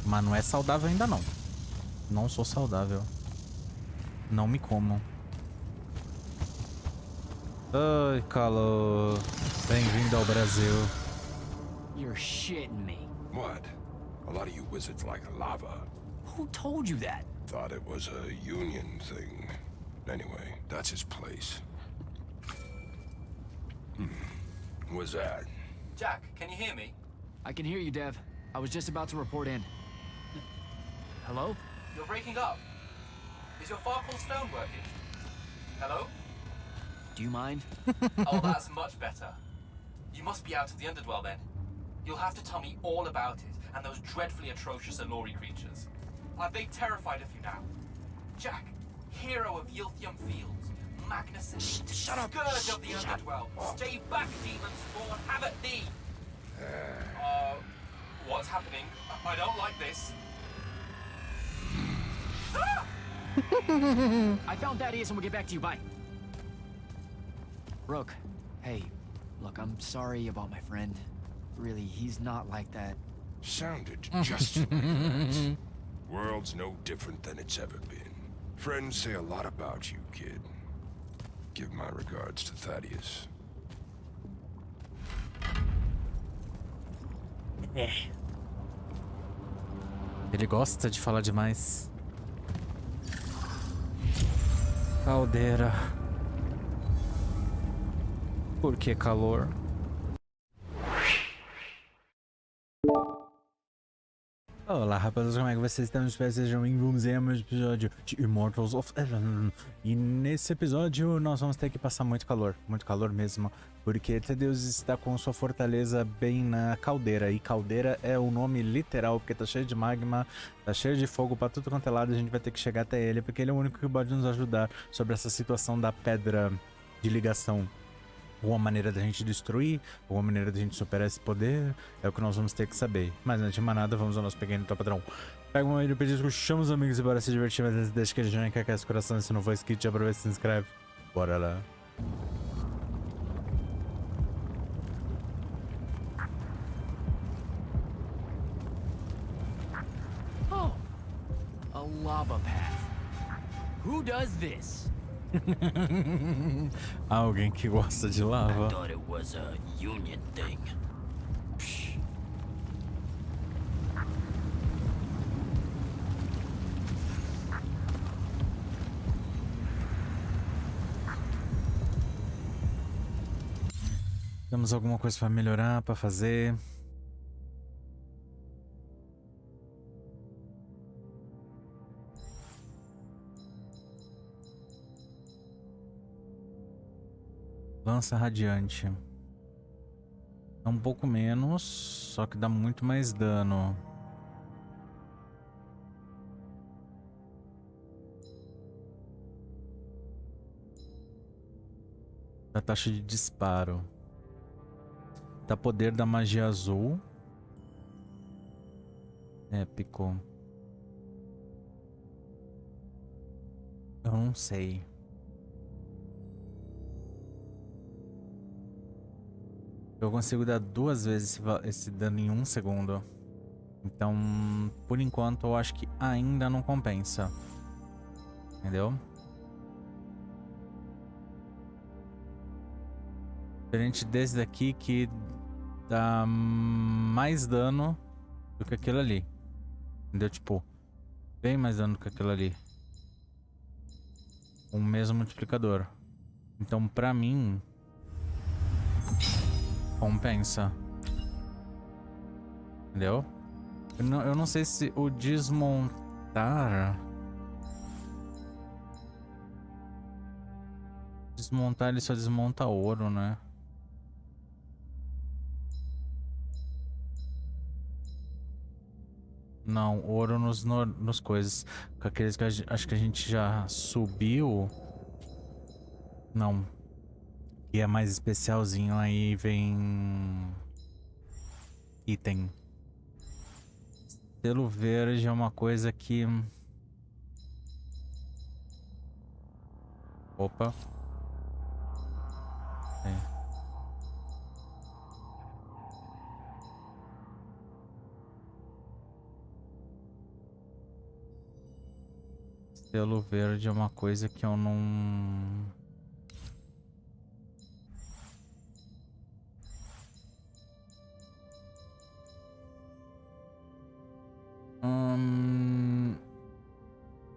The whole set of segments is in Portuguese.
Mas não é saudável ainda não. Não sou saudável. Não me como. Ai, calor. Bem-vindo ao Brasil. You're shitting me. What? A lot of you wizards like lava. Who told you that? Thought it was a union thing. Anyway, that's his place. What's that? Jack, can you hear me? I can hear you, Dev. I was just about to report in. Hello? You're breaking up. Is your Farkle stone working? Hello? Do you mind? Oh, that's much better. You must be out of the Underdwell then. You'll have to tell me all about it, and those dreadfully atrocious Alori creatures. Are they terrified of you now? Jack, hero of Yilthium Fields, magnificent, Shut up! scourge of the Underdwell, stay back, demon spawn, have at thee! What's happening? I don't like this. I found Thaddius and we'll get back to you. Bye. Rook, hey, look, I'm sorry about my friend. Really, he's not like that. Sounded just like that. World's no different than it's ever been. Friends say a lot about you, kid. Give my regards to Thaddeus. Ele gosta de falar demais. Caldeira. Por que calor? Olá, rapaziada, como é que vocês estão? Espero que sejam bem-vindos a mais um episódio de Immortals of Aveum. E nesse episódio nós vamos ter que passar muito calor mesmo, porque Thaddeus está com sua fortaleza bem na Caldeira, e Caldeira é o nome literal, porque tá cheio de magma, tá cheio de fogo pra tudo quanto é lado, a gente vai ter que chegar até ele, porque ele é o único que pode nos ajudar sobre essa situação da pedra de ligação. Alguma maneira da gente destruir, alguma maneira da gente superar esse poder, é o que nós vamos ter que saber. Mas antes de mais nada, vamos ao nosso pequeno top padrão. Pega uma vídeo, pedir, chama os amigos e bora se divertir, mas deixa que ele já quer esse coração, se não for inscrito, já aproveita e se inscreve. Bora lá. Oh, a lava path. Who does this? Alguém que gosta de lava. I thought it was a union thing. Psh. Temos alguma coisa para melhorar, para fazer? Lança radiante. É um pouco menos, só que dá muito mais dano. A taxa de disparo. Dá poder da magia azul. Épico. Eu não sei. Eu consigo dar 2 vezes esse dano em 1 segundo. Então, por enquanto, eu acho que ainda não compensa. Entendeu? Diferente desse daqui que dá mais dano do que aquele ali. Entendeu? Tipo, bem mais dano do que aquele ali. O mesmo multiplicador. Então, pra mim, compensa. Entendeu? Eu não sei se o desmontar... Desmontar, ele só desmonta ouro, né? Não, ouro nos coisas. Com aqueles que acho que a gente já subiu. Não. E é mais especialzinho, aí vem... Item. Selo verde é uma coisa que... Opa. É. Selo verde é uma coisa que eu não...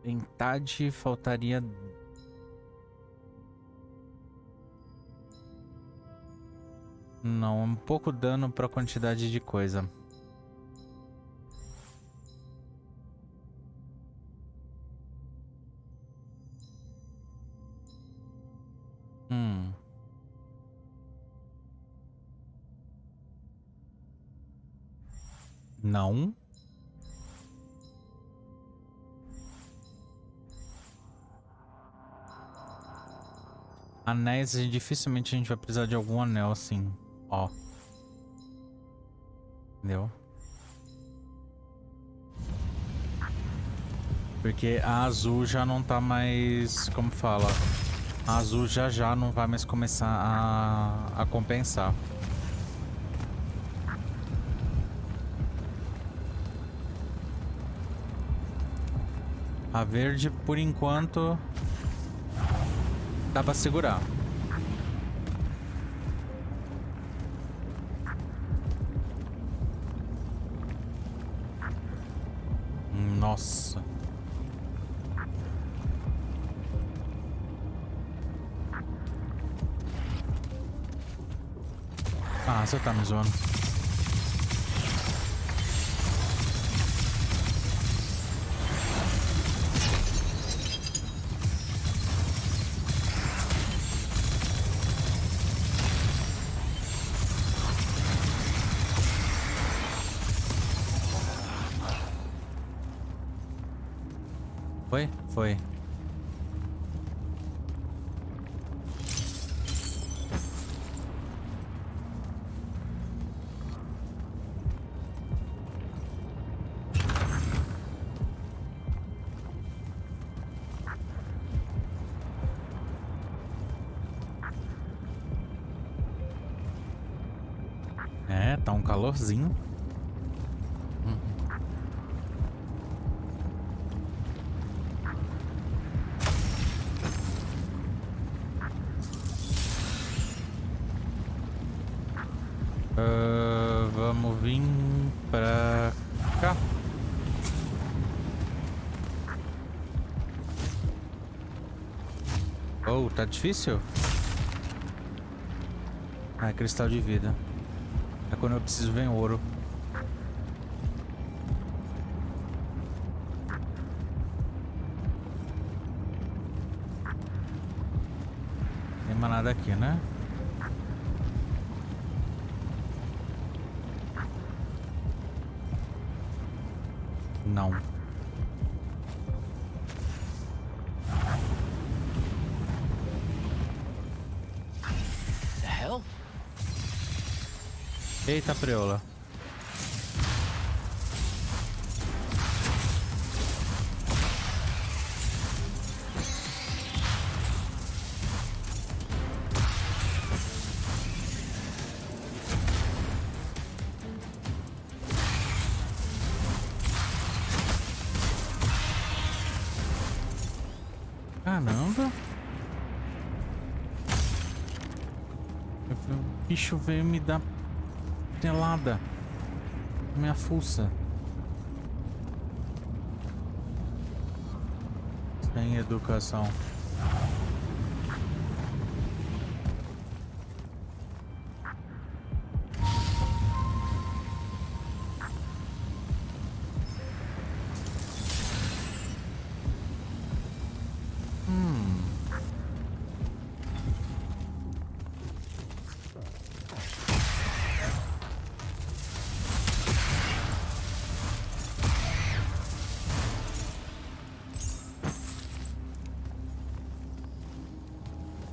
Em Thaddius faltaria... Não, um pouco dano pra quantidade de coisa. Não. Anéis, dificilmente a gente vai precisar de algum anel assim. Ó. Entendeu? Porque a azul já não tá mais... Como fala? A azul já não vai mais começar a compensar. A verde, por enquanto, dá pra segurar. Nossa. Ah, você tá me zoando. Foi? Foi. É, tá um calorzinho. Vamos vir pra cá. Oh, tá difícil? Ah, é cristal de vida. É quando eu preciso vem ouro. Tem mais nada aqui, né? Não. The hell? Eita, preola. Caramba. O bicho veio me dar telada. Minha fuça. Sem educação.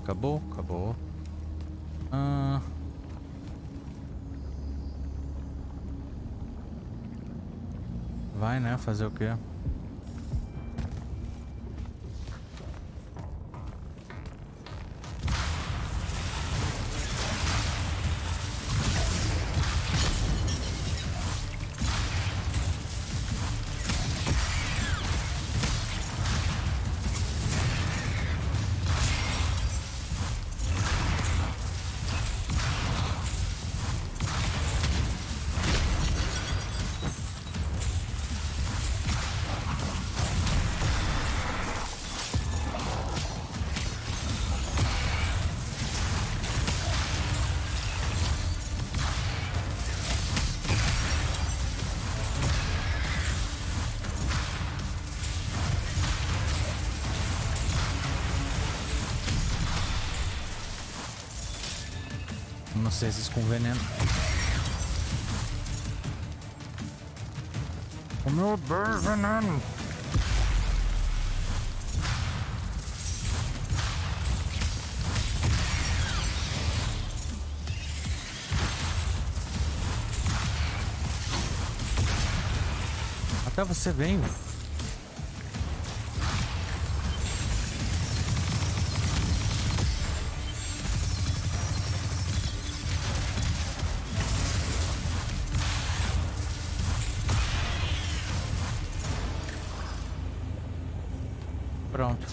Acabou? Acabou. Vai, né? Fazer o quê? não sei esses com veneno. O meu Deus, veneno! Até você vem. Pronto.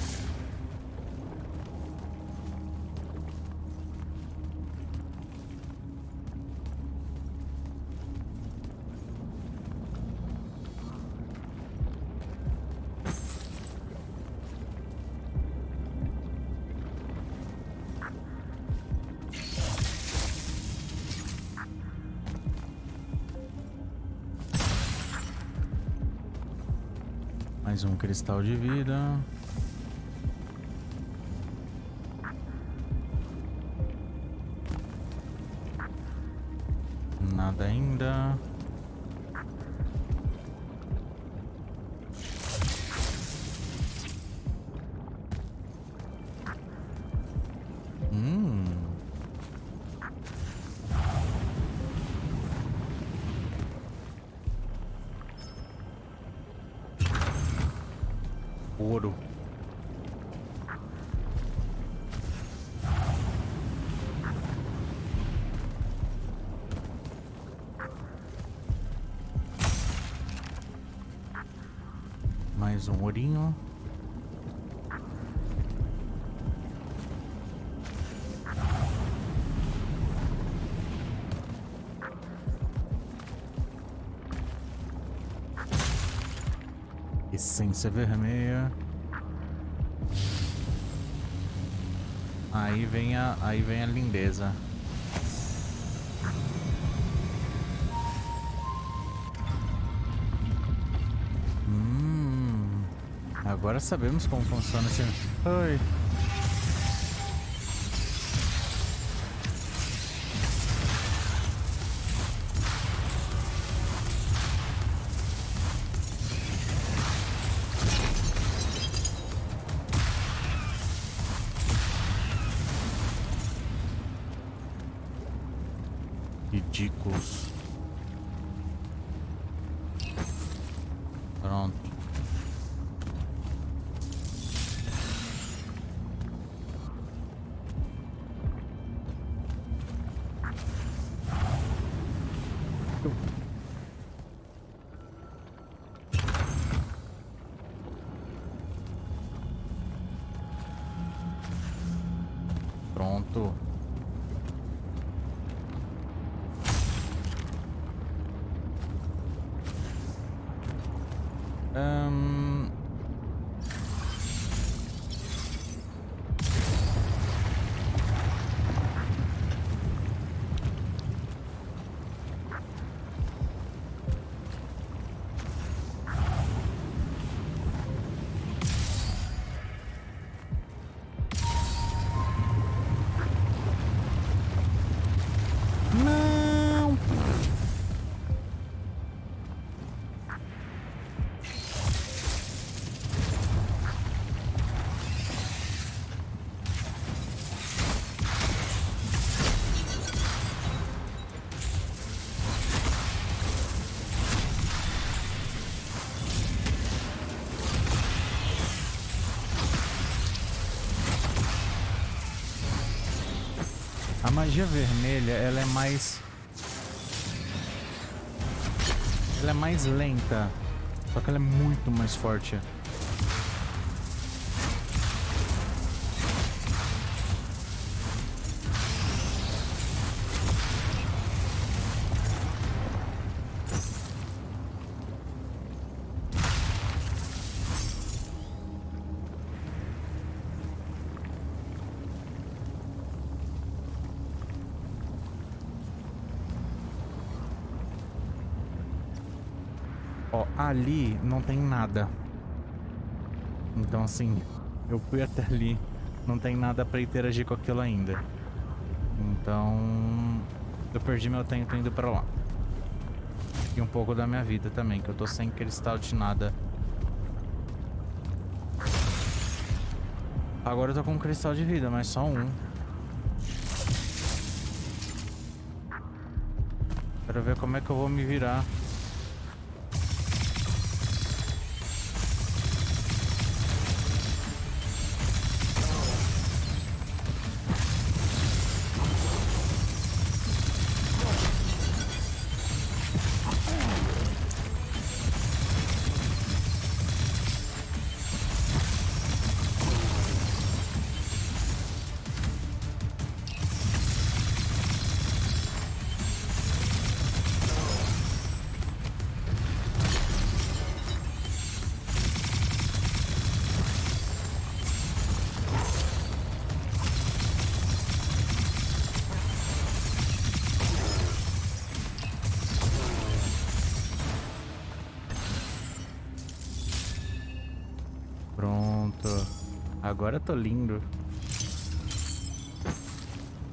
Mais um cristal de vida. Nada ainda. Ouro. Mais um ourinho. Essência vermelha. Aí vem a lindeza. Agora sabemos como funciona esse... Oi. Ridículos. Pronto. Pronto. Não. A magia vermelha, ela é mais lenta, só que ela é muito mais forte. Ó, ali não tem nada. Então assim, eu fui até ali, não tem nada pra interagir com aquilo ainda. Então eu perdi meu tempo indo pra lá. E um pouco da minha vida também, que eu tô sem cristal de nada. Agora eu tô com um cristal de vida, mas só um. Quero ver como é que eu vou me virar. Pronto. Agora eu tô lindo.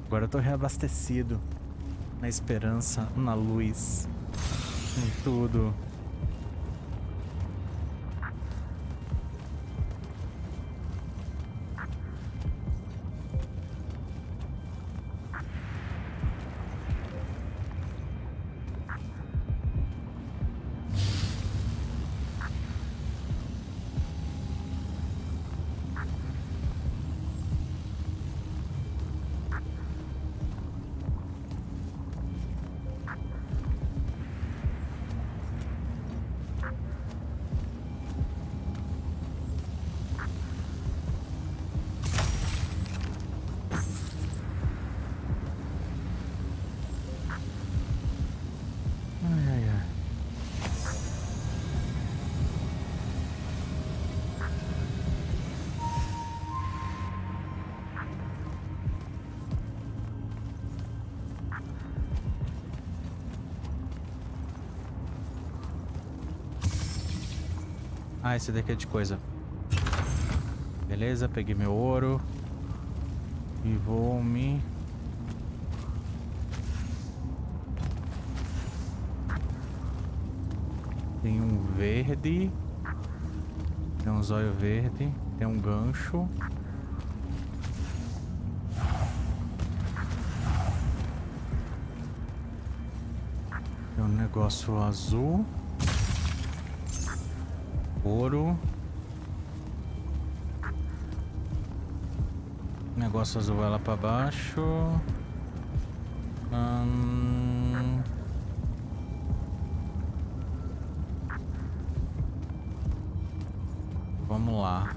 Agora eu tô reabastecido. Na esperança, na luz, em tudo. Ah, esse daqui é de coisa. Beleza, peguei meu ouro. E vou me... Tem um verde. Tem um zóio verde. Tem um gancho. Tem um negócio azul. Ouro. Negócio azul vai lá pra baixo. Vamos lá.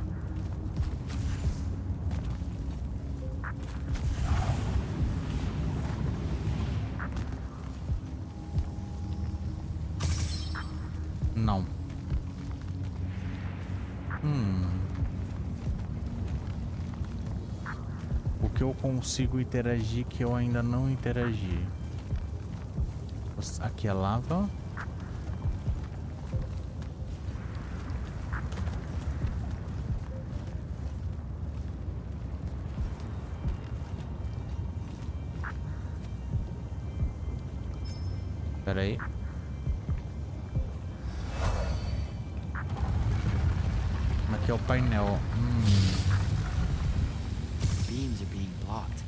Não. O que eu consigo interagir que eu ainda não interagi? Aqui é lava. Espera aí. Aqui é o painel. Beams are being blocked.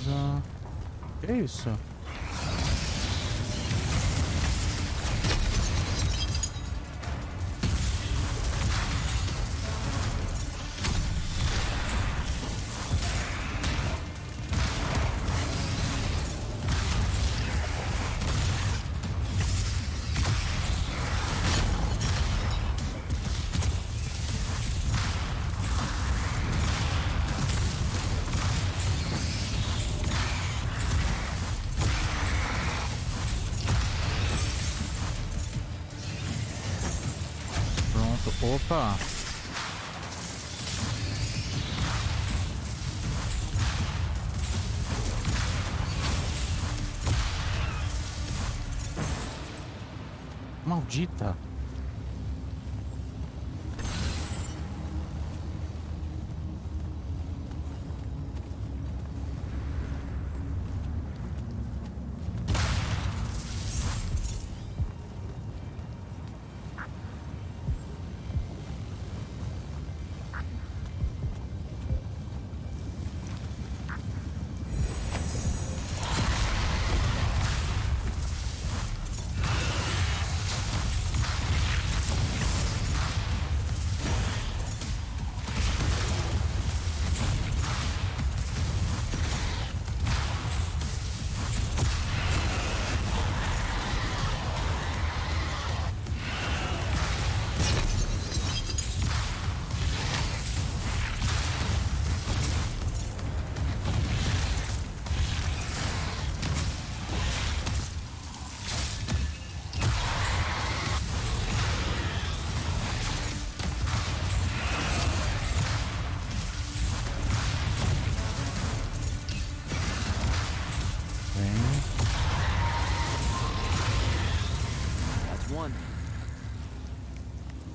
Beleza. Que é isso? Opa! Maldita!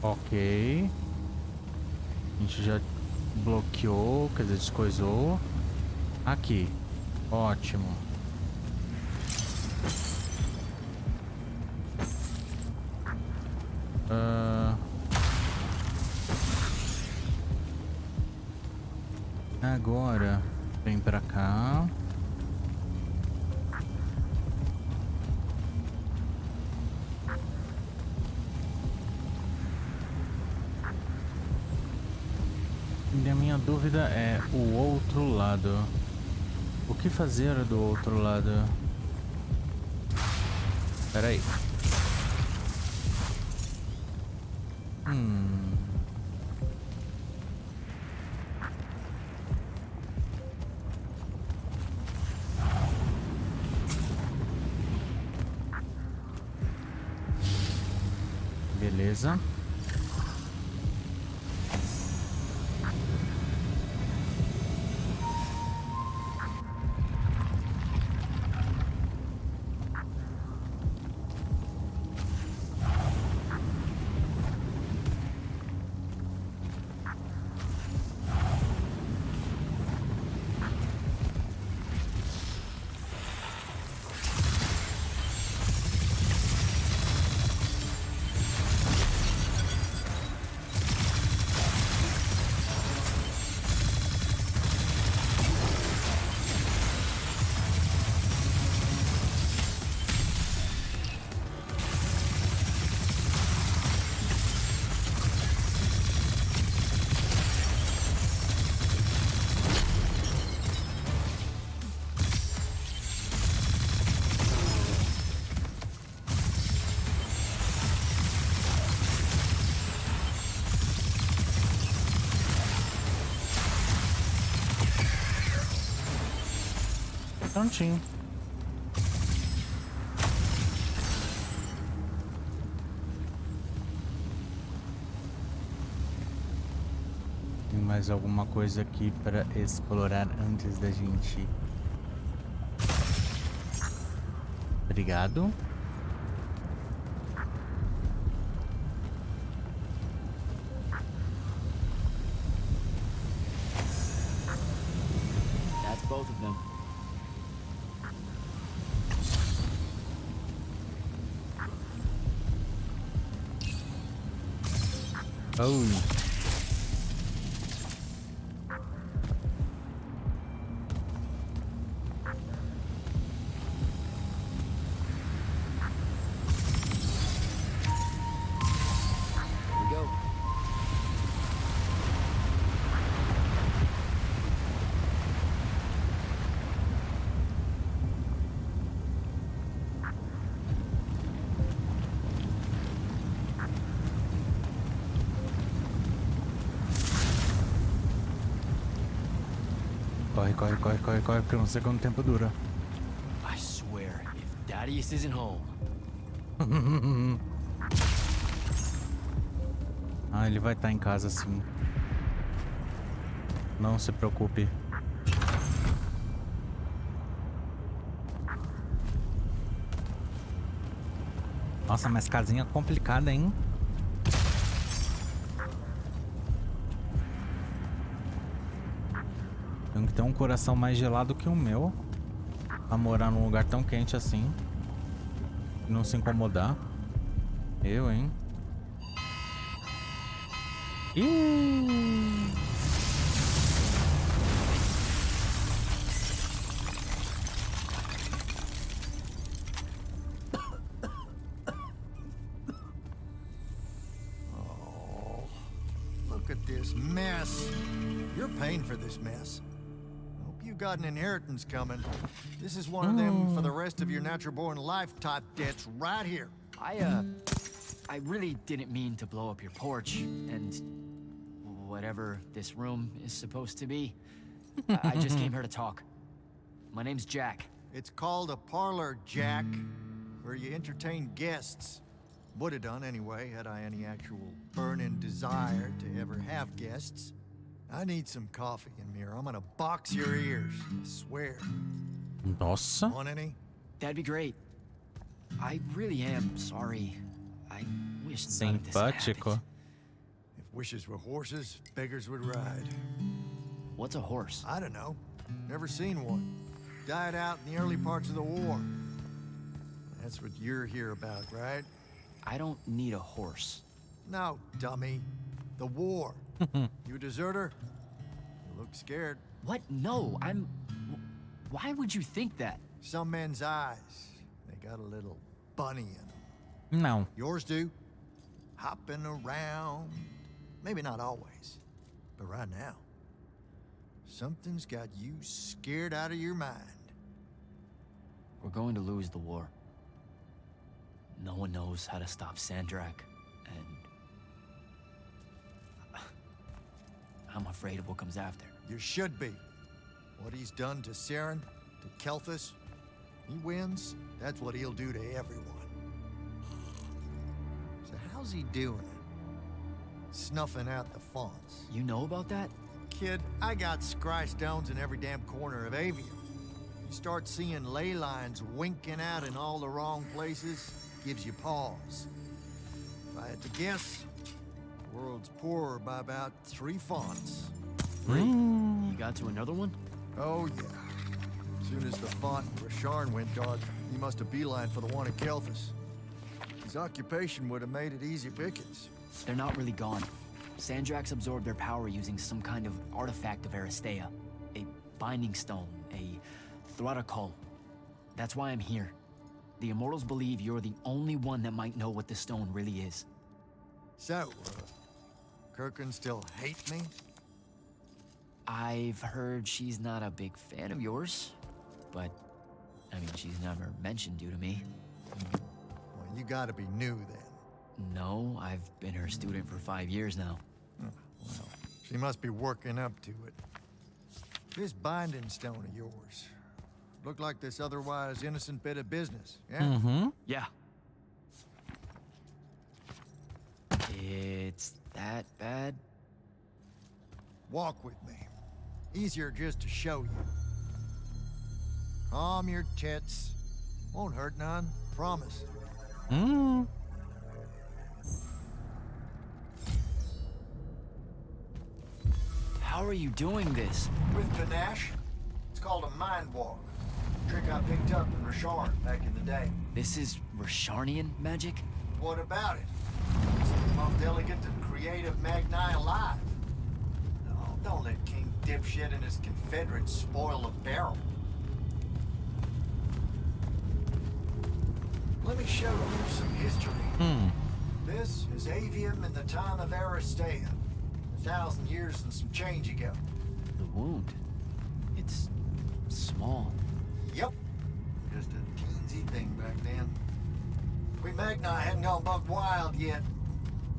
Ok. A gente já bloqueou, quer dizer, descoisou. Aqui. Ótimo. Agora, vem pra cá. E a minha dúvida é o outro lado. O que fazer do outro lado? Espera aí. Beleza. Prontinho. Tem mais alguma coisa aqui para explorar antes da gente? Obrigado. That's both of them. Oh. Corre, corre, corre, corre, corre, porque eu não sei quanto tempo dura. I swear, if Thaddius isn't home. Ah, ele vai estar em casa sim. Não se preocupe. Nossa, mas casinha complicada, hein? Tenho que ter um coração mais gelado que o meu pra morar num lugar tão quente assim. E não se incomodar. Eu, hein? Ih! Look at this mess. You're paying for this mess. Hope you got an inheritance coming. This is one of them for the rest of your natural-born life type debts right here. I really didn't mean to blow up your porch and whatever this room is supposed to be. I just came here to talk. My name's Jack. It's called a parlor, Jack, where you entertain guests. Would have done anyway, had I any actual burning desire to ever have guests. I need some coffee in here. I'm gonna box your ears, I swear. Nossa. Want any? That'd be great. I really am sorry. I wish none of this had happened. Simpático. If wishes were horses, beggars would ride. What's a horse? I don't know. Never seen one. Died out in the early parts of the war. That's what you're here about, right? I don't need a horse. No, dummy. The war. You a deserter? You look scared. What? No, Why would you think that? Some men's eyes, they got a little bunny in them. Não. Yours do. Hopping around. Maybe not always, but right now. Something's got you scared out of your mind. We're going to lose the war. No one knows how to stop Sandrak, and I'm afraid of what comes after. You should be. What he's done to Saren, to Kelthus, he wins, that's what he'll do to everyone. So how's he doing it? Snuffing out the fonts. You know about that? Kid, I got scry stones in every damn corner of Aveum. You start seeing ley lines winking out in all the wrong places, gives you pause. If I had to guess, the world's poorer by about 3 fonts. 3? You got to another one? Oh, yeah. As soon as the font in Rasharn went dark, he must have beelined for the one in Kelthus. His occupation would have made it easy pickings. They're not really gone. Sandraks absorbed their power using some kind of artifact of Aristea. A binding stone, a Thradakul. That's why I'm here. The Immortals believe you're the only one that might know what the stone really is. So, Kirkin still hate me? I've heard she's not a big fan of yours, but, I mean, she's never mentioned you to me. Well, you gotta be new then. No, I've been her student for 5 years now. Well, she must be working up to it. This binding stone of yours, look like this otherwise innocent bit of business, yeah? Mm-hmm. Yeah. It's that bad? Walk with me. Easier just to show you. Calm your tits. Won't hurt none, promise. Mm. How are you doing this? With panache, it's called a mind walk. Trick I picked up in Rasharn back in the day. This is Rasharnian magic? What about it? It's the most elegant and creative Magni alive. No, don't let King Dipshit and his Confederates spoil the barrel. Let me show you some history. This is Aveum in the time of Aristea. 1,000 years and some change ago. The wound. It's small. Yep. Just a teensy thing back then. We Magni hadn't gone buck wild yet.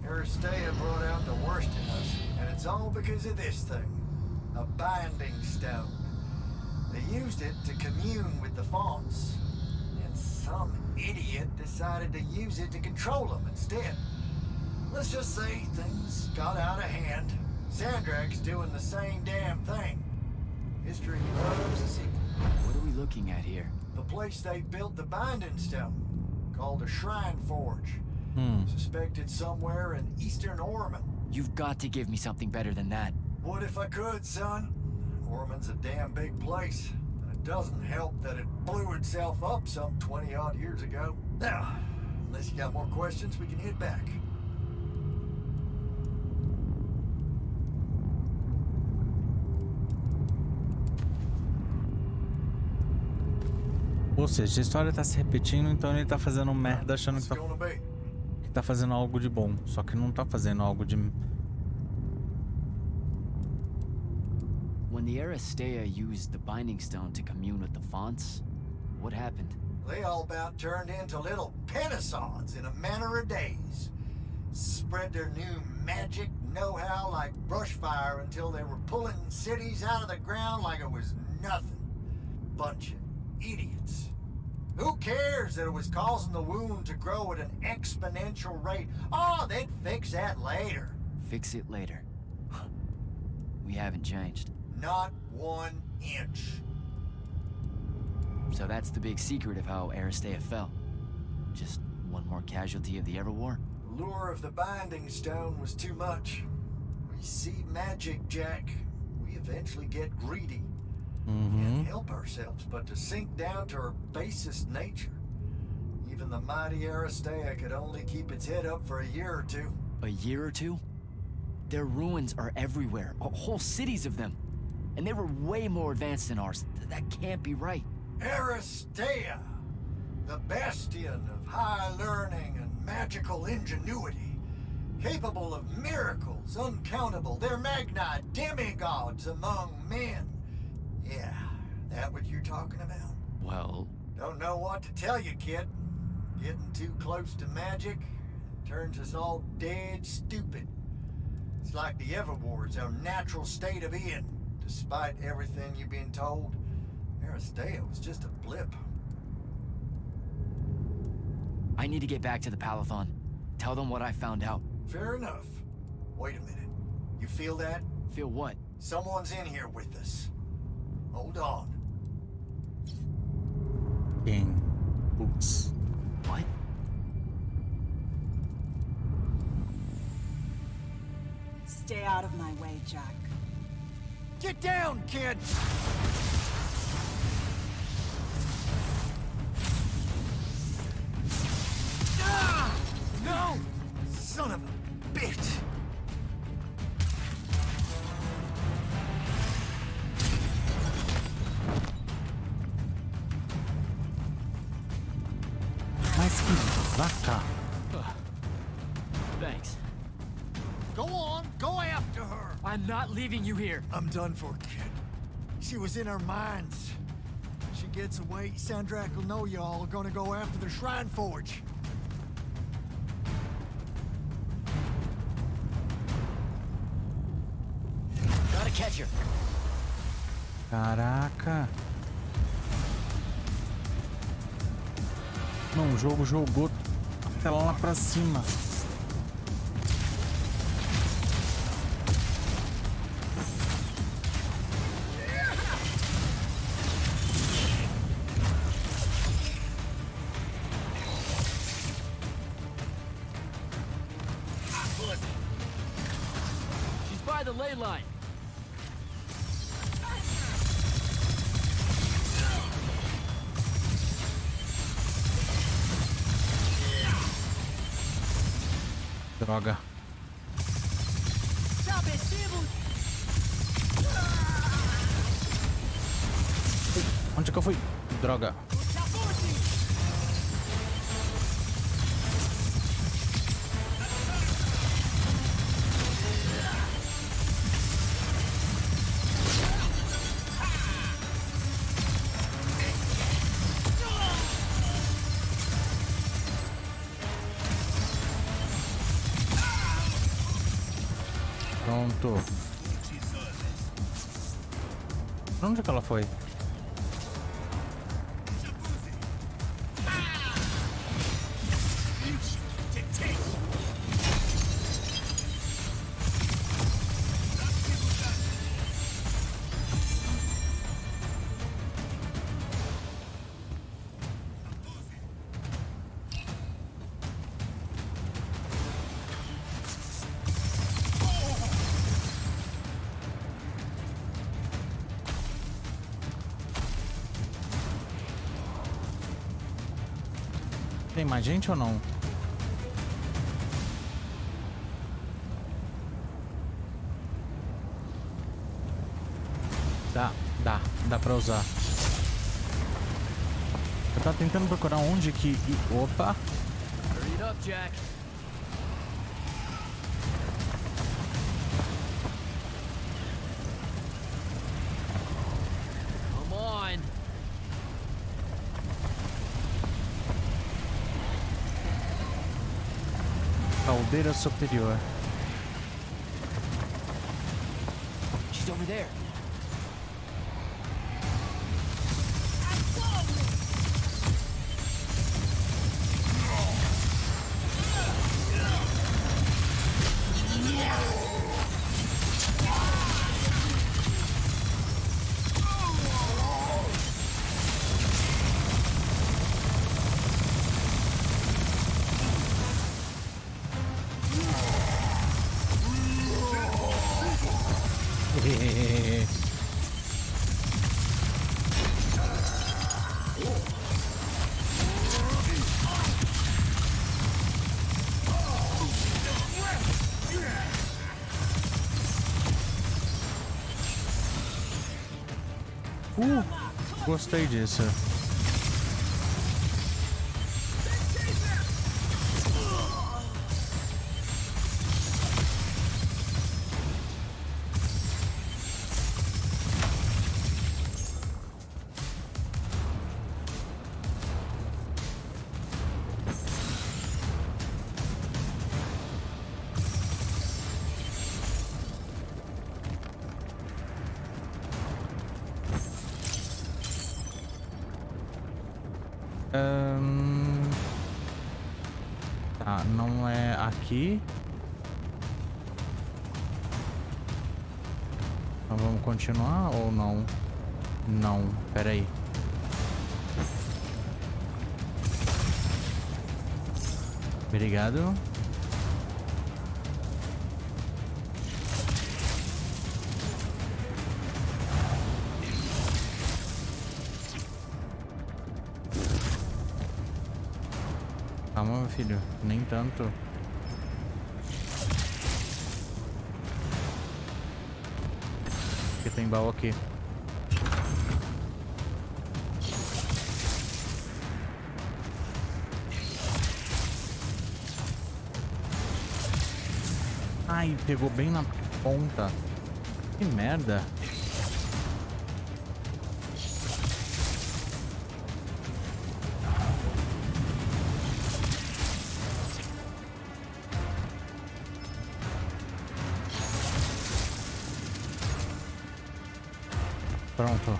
Aristea brought out the worst in us, and it's all because of this thing. A binding stone. They used it to commune with the fonts. And some idiot decided to use it to control them instead. Let's just say things got out of hand. Sandrak's doing the same damn thing. History loves a sequel. What are we looking at here? The place they built the binding stone, called a shrine forge. Suspected somewhere in eastern Orman. You've got to give me something better than that. What if I could, son? Orman's a damn big place. And it doesn't help that it blew itself up some 20-odd years ago. Now, unless you got more questions, we can head back. Ou seja, a história tá se repetindo, então ele tá fazendo merda achando What's que it gonna be? tá fazendo algo de bom. Só que não tá fazendo algo de... When the Aristea used the binding stone to commune with the fonts, what happened? They all about turned into little penasons in a matter of days. Spread their new magic know-how like brush fire until they were pulling cities out of the ground like it was nothing. Bunch of idiots. Who cares that it was causing the wound to grow at an exponential rate? Oh, they'd fix that later. Fix it later. We haven't changed. Not 1 inch. So that's the big secret of how Aristea fell. Just one more casualty of the Everwar? The lure of the binding stone was too much. We see magic, Jack. We eventually get greedy. Can't help ourselves but to sink down to our basest nature. Even the mighty Aristea could only keep its head up for a year or two. A year or two? Their ruins are everywhere. Whole cities of them. And they were way more advanced than ours. That can't be right. Aristea, the bastion of high learning and magical ingenuity, capable of miracles uncountable. They're magni demigods among men. Yeah, that what you're talking about? Well... Don't know what to tell you, kid. Getting too close to magic turns us all dead stupid. It's like the Everwar's our natural state of being. Despite everything you've been told, Aristea was just a blip. I need to get back to the Palathon. Tell them what I found out. Fair enough. Wait a minute. You feel that? Feel what? Someone's in here with us. Hold on. King. Boots. What? Stay out of my way, Jack. Get down, kid! Ah! No! Son of a bitch! Mas que vaca. Thanks. Go on, go after her! I'm not leaving you here. I'm done for, kid. She was in our minds. She gets away, Sandrak will know y'all are gonna go after the Shrine Forge. Gotta catch her. Caraca. Não, o jogo jogou até lá pra cima. She's by the ley line. Droga. Onde que eu fui? Droga. Pronto. Pra onde que ela foi? Tem mais gente ou não? Dá pra usar. Eu tava tentando procurar onde que... Opa! Hurry it up, Jack. Come on. Caldeira superior. She's over there. Gostei disso. Tá, não é aqui. Então vamos continuar ou não? Não, pera aí. Obrigado. Calma, meu filho, nem tanto. Porque tem baú aqui. Ai, pegou bem na ponta. Que merda. Pronto.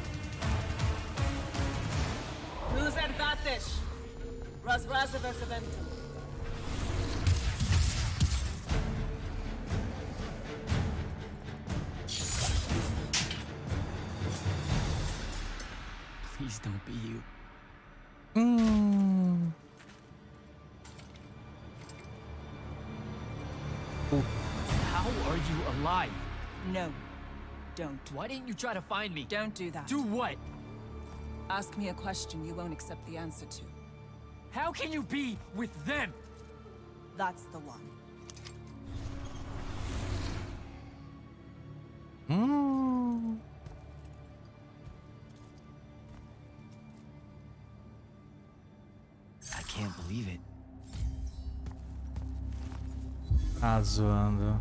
Loser Datesh. Razrazavesaventum. Please don't be you. How are you alive? No, don't. Why didn't you try to find me? Don't do that. Do what? Ask me a question you won't accept the answer to. How can you be with them? That's the one. I can't believe it. Ah, zoando.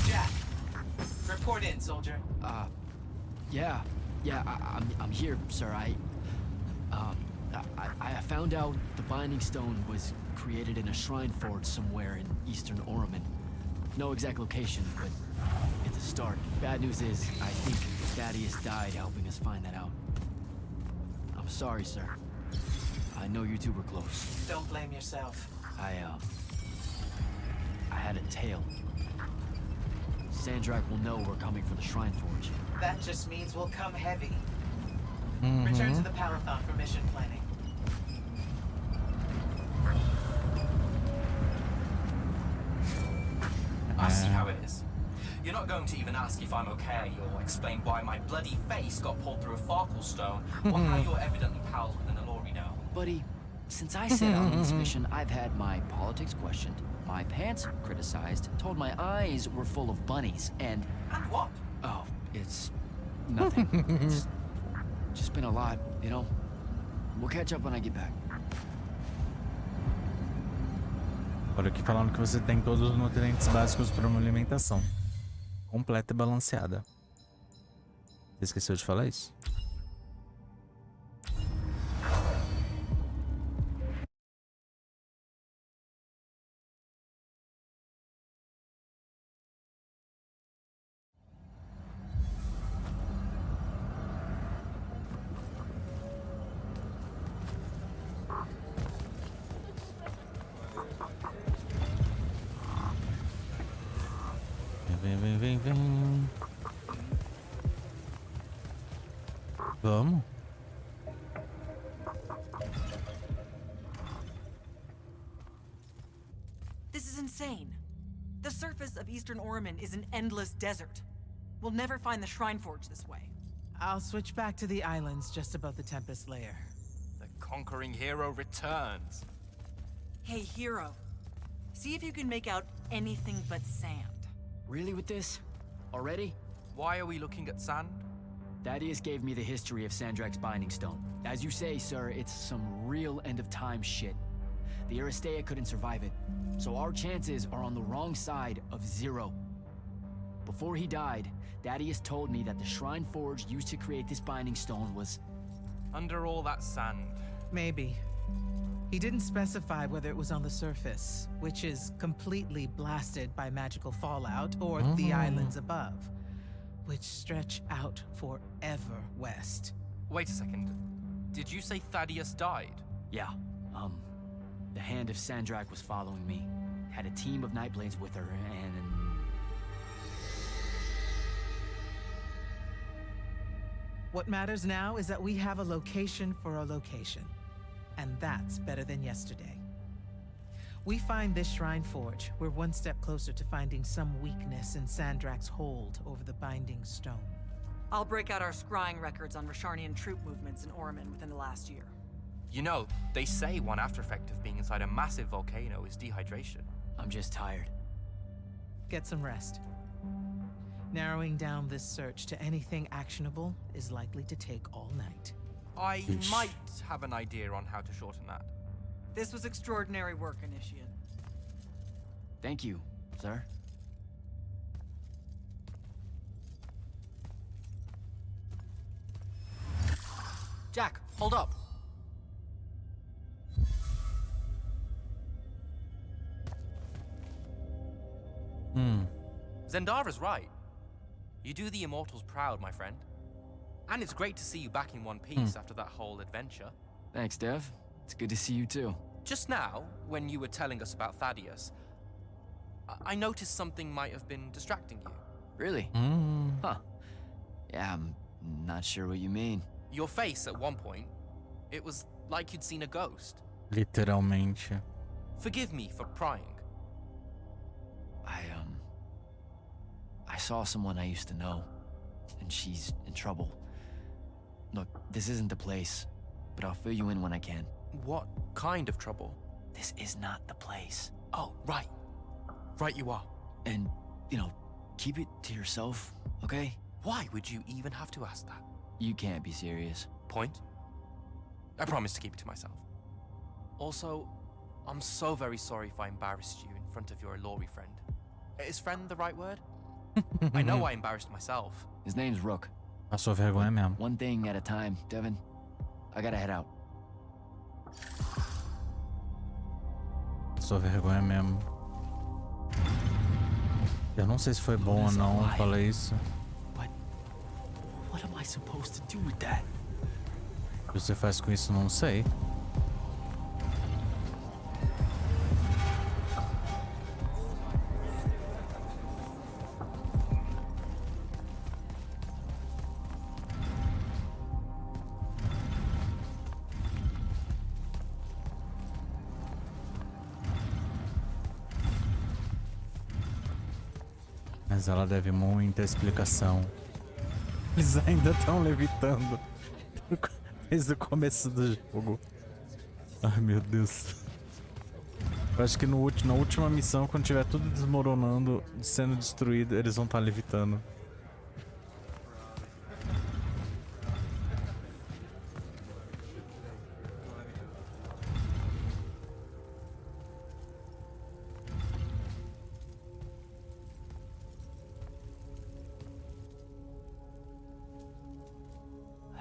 Jack, report in, soldier. Yeah, I'm here, sir. I found out the Binding Stone was created in a shrine forge somewhere in eastern Oromon. No exact location, but it's a start. Bad news is, I think Thaddius died helping us find that out. I'm sorry, sir. I know you two were close. Don't blame yourself. I had a tail. Sandrak will know we're coming for the shrine forge. That just means we'll come heavy. Return to the Palathon for mission planning. I see how it is. You're not going to even ask if I'm okay, or explain why my bloody face got pulled through a Farkle stone, or how you're evidently pals with an Alori now. Buddy, since I set out on this mission, I've had my politics questioned, my pants criticized, told my eyes were full of bunnies, and... And what? Oh, it's... nothing. It's just been a lot, you know? We'll catch up when I get back. Olha aqui falando que você tem todos os nutrientes básicos para uma alimentação completa e balanceada. Você esqueceu de falar isso? Vem. Vamos. This is insane. The surface of Eastern Orman is an endless desert. We'll never find the Shrine Forge this way. I'll switch back to the islands just above the Tempest layer. The conquering hero returns. Hey, hero. See if you can make out anything but sand. Really with this? Already? Why are we looking at sand? Thaddius gave me the history of Sandrak's Binding Stone. As you say, sir, it's some real end-of-time shit. The Aristea couldn't survive it, so our chances are on the wrong side of 0. Before he died, Thaddius told me that the Shrine Forge used to create this Binding Stone was... Under all that sand. Maybe. He didn't specify whether it was on the surface, which is completely blasted by magical fallout, or the islands above, which stretch out forever west. Wait a second. Did you say Thaddius died? Yeah, the Hand of Sandrak was following me. Had a team of Nightblades with her, and... What matters now is that we have a location for a location. And that's better than yesterday. We find this Shrine Forge, we're one step closer to finding some weakness in Sandrak's hold over the Binding Stone. I'll break out our scrying records on Rasharnian troop movements in Orman within the last year. You know, they say one after effect of being inside a massive volcano is dehydration. I'm just tired. Get some rest. Narrowing down this search to anything actionable is likely to take all night. I might have an idea on how to shorten that. This was extraordinary work, Initiate. Thank you, sir. Jack, hold up. Zendara's right. You do the Immortals proud, my friend. And it's great to see you back in one piece after that whole adventure. Thanks, Dev. It's good to see you too. Just now, when you were telling us about Thaddius, I noticed something might have been distracting you. Really? Huh. Yeah, I'm not sure what you mean. Your face at one point, it was like you'd seen a ghost. Literalmente. Forgive me for prying. I saw someone I used to know, and she's in trouble. Look, this isn't the place, but I'll fill you in when I can. What kind of trouble? This is not the place. Oh, right. Right you are. And, you know, keep it to yourself, okay? Why would you even have to ask that? You can't be serious. Point? I promise to keep it to myself. Also, I'm so very sorry if I embarrassed you in front of your Alori friend. Is friend the right word? I know I embarrassed myself. His name's Rook. Passou vergonha mesmo. One thing at a time, Devin. I gotta head out. Passou vergonha mesmo. Eu não sei se foi bom ou não falar isso. What am I supposed to do with that? O que você faz com isso, não sei. Mas ela deve muita explicação. Eles ainda estão levitando desde o começo do jogo. Ai, meu Deus. Eu acho que na última missão, quando tiver tudo desmoronando, sendo destruído, eles vão estar levitando.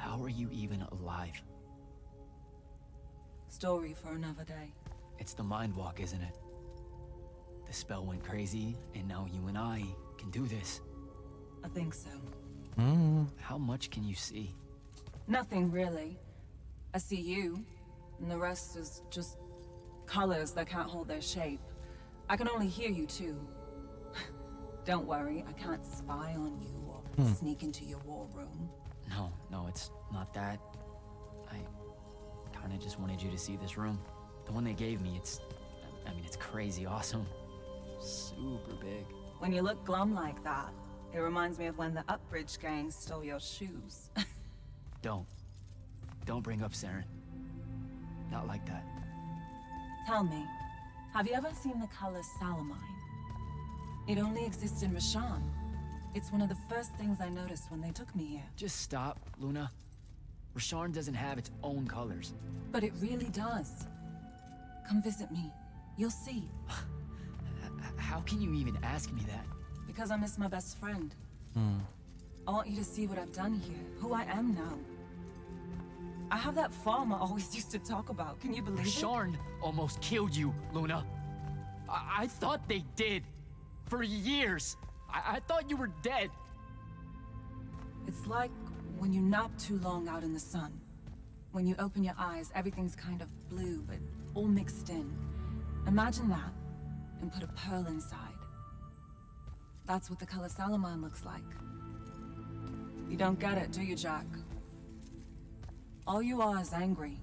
How are you even alive? Story for another day. It's the mind walk, isn't it? The spell went crazy, and now you and I can do this. I think so. How much can you see? Nothing really. I see you, and the rest is just colors that can't hold their shape. I can only hear you too. Don't worry, I can't spy on you or sneak into your war room. No, it's not that. I kinda just wanted you to see this room. The one they gave me, it's crazy awesome. Super big. When you look glum like that, it reminds me of when the Upbridge gang stole your shoes. Don't bring up Saren. Not like that. Tell me, have you ever seen the color salamine? It only exists in Rashan. It's one of the first things I noticed when they took me here. Just stop, Luna. Rasharn doesn't have its own colors. But it really does. Come visit me. You'll see. How can you even ask me that? Because I miss my best friend. I want you to see what I've done here, who I am now. I have that farm I always used to talk about. Can you believe it? Rasharn almost killed you, Luna. I thought they did. For years. I thought you were dead. It's like when you nap too long out in the sun. When you open your eyes, everything's kind of blue, but all mixed in. Imagine that, and put a pearl inside. That's what the color salamine looks like. You don't get it, do you, Jack? All you are is angry.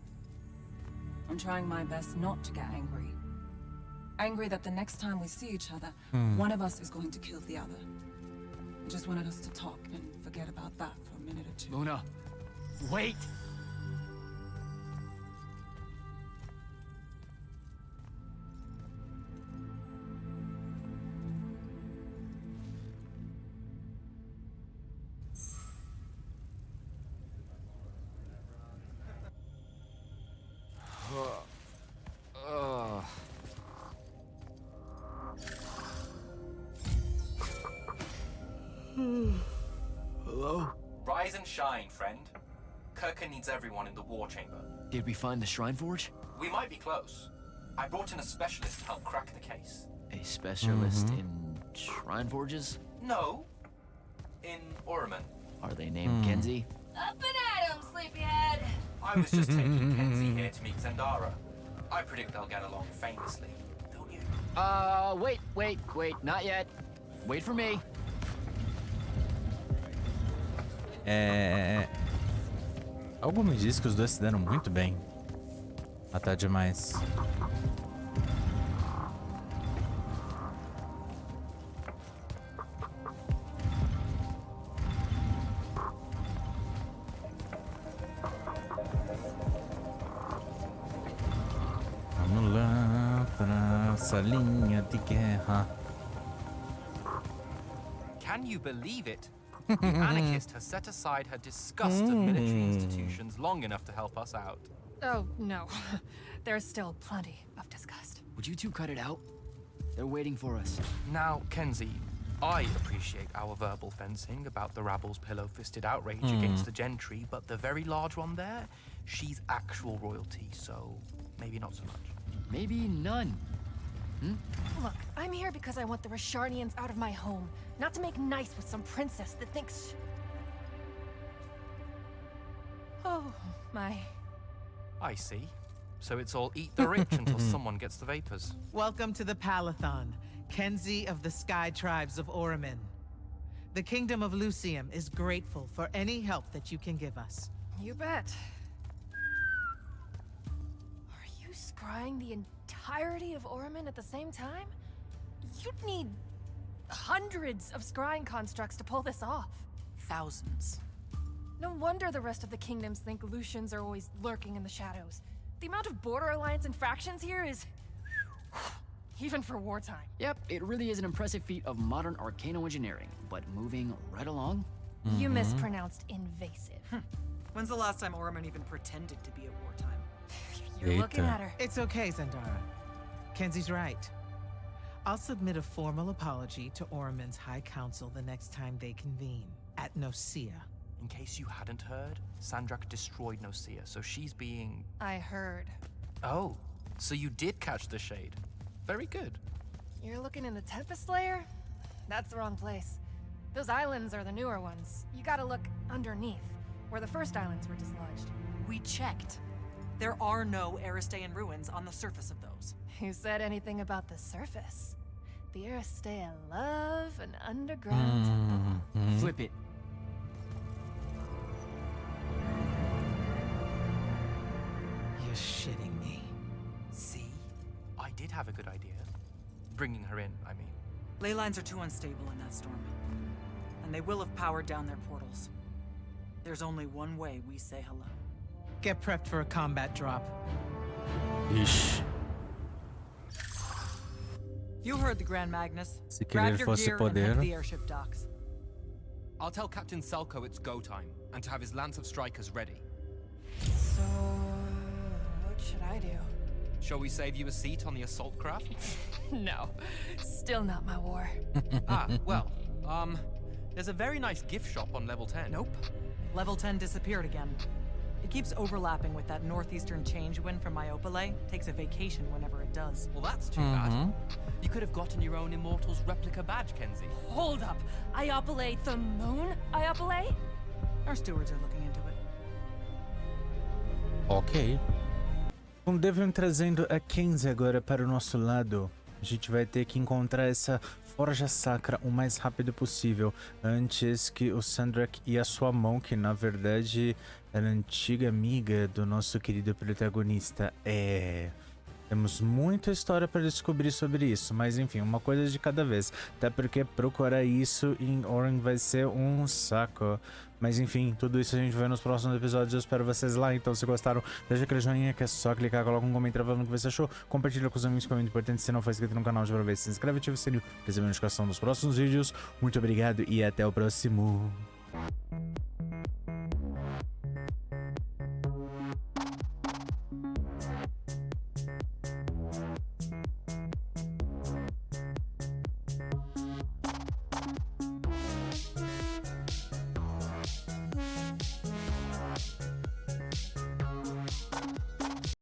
I'm trying my best not to get angry. Angry that the next time we see each other, one of us is going to kill the other. I just wanted us to talk and forget about that for a minute or two. Luna, wait! Hello? Rise and shine, friend. Kirka needs everyone in the war chamber. Did we find the Shrine Forge? We might be close. I brought in a specialist to help crack the case. A specialist in Shrine Forges? No. In Orman. Are they named Genzi? Up and at 'em, sleepyhead! I was just taking Kenzie here to meet Zendara. I predict they'll get along famously, don't you? Wait, not yet. Wait for me. Algo me diz que os dois se deram muito bem. Até demais. Vamos lá para essa linha de guerra. Can you believe it? The anarchist has set aside her disgust of military institutions long enough to help us out. Oh, no. There's still plenty of disgust. Would you two cut it out? They're waiting for us. Now, Kenzie, I appreciate our verbal fencing about the rabble's pillow-fisted outrage against the gentry, but the very large one there, she's actual royalty, so maybe not so much. Maybe none. Look, I'm here because I want the Rasharnians out of my home, not to make nice with some princess that thinks... Oh, my... I see. So it's all eat the rich until someone gets the vapors. Welcome to the Palathon, Kenzie of the Sky Tribes of Oramin. The Kingdom of Lucium is grateful for any help that you can give us. You bet. Are you scrying the entirety of Oramin at the same time? You'd need hundreds of scrying constructs to pull this off. Thousands. No wonder the rest of the kingdoms think Lucians are always lurking in the shadows. The amount of border alliance infractions here is... even for wartime. Yep, it really is an impressive feat of modern arcano-engineering, but moving right along. You mispronounced invasive. When's the last time Orman even pretended to be at wartime? You're looking at her. It's okay, Zendara. Kenzie's right. I'll submit a formal apology to Orman's High Council the next time they convene at Nosea. In case you hadn't heard, Sandrak destroyed Nosea, so she's being... I heard. Oh, so you did catch the shade. Very good. You're looking in the Tempest Layer? That's the wrong place. Those islands are the newer ones. You gotta look underneath, where the first islands were dislodged. We checked. There are no Aristean ruins on the surface of those. Who said anything about the surface? The Aristea love an underground temple. Flip it. You're shitting me. See? I did have a good idea. Bringing her in, I mean. Ley lines are too unstable in that storm. And they will have powered down their portals. There's only one way we say hello. Get prepped for a combat drop. Ixi. You heard the Grand Magnus. Se que Grab ele your fosse gear and head to poder. the airship docks. I'll tell Captain Selko it's go time, and to have his lance of strikers ready. So, what should I do? Shall we save you a seat on the assault craft? No, still not my war. Well, there's a very nice gift shop on level 10. Nope. Level 10 disappeared again. It keeps overlapping with that northeastern change wind from Myopole. Takes a vacation whenever it does. Well, that's too bad. You could have gotten your own Immortals replica badge, Kenzie. Hold up. Iopole the moon? Iopole? Our stewards are looking into it. Ok. Com Devlin trazendo a Kenzie agora para o nosso lado, a gente vai ter que encontrar essa forja sacra o mais rápido possível, antes que o Sandrak e a sua mão, que na verdade era antiga amiga do nosso querido protagonista, temos muita história para descobrir sobre isso, mas enfim, uma coisa de cada vez. Até porque procurar isso em Oren vai ser um saco. Mas enfim, tudo isso a gente vê nos próximos episódios. Eu espero vocês lá. Então, se gostaram, deixa aquele joinha que é só clicar, coloca um comentário falando o que você achou. Compartilha com os amigos, que é muito importante. Se não for inscrito no canal, já se inscreve e ativa o sininho para receber a notificação dos próximos vídeos. Muito obrigado e até o próximo.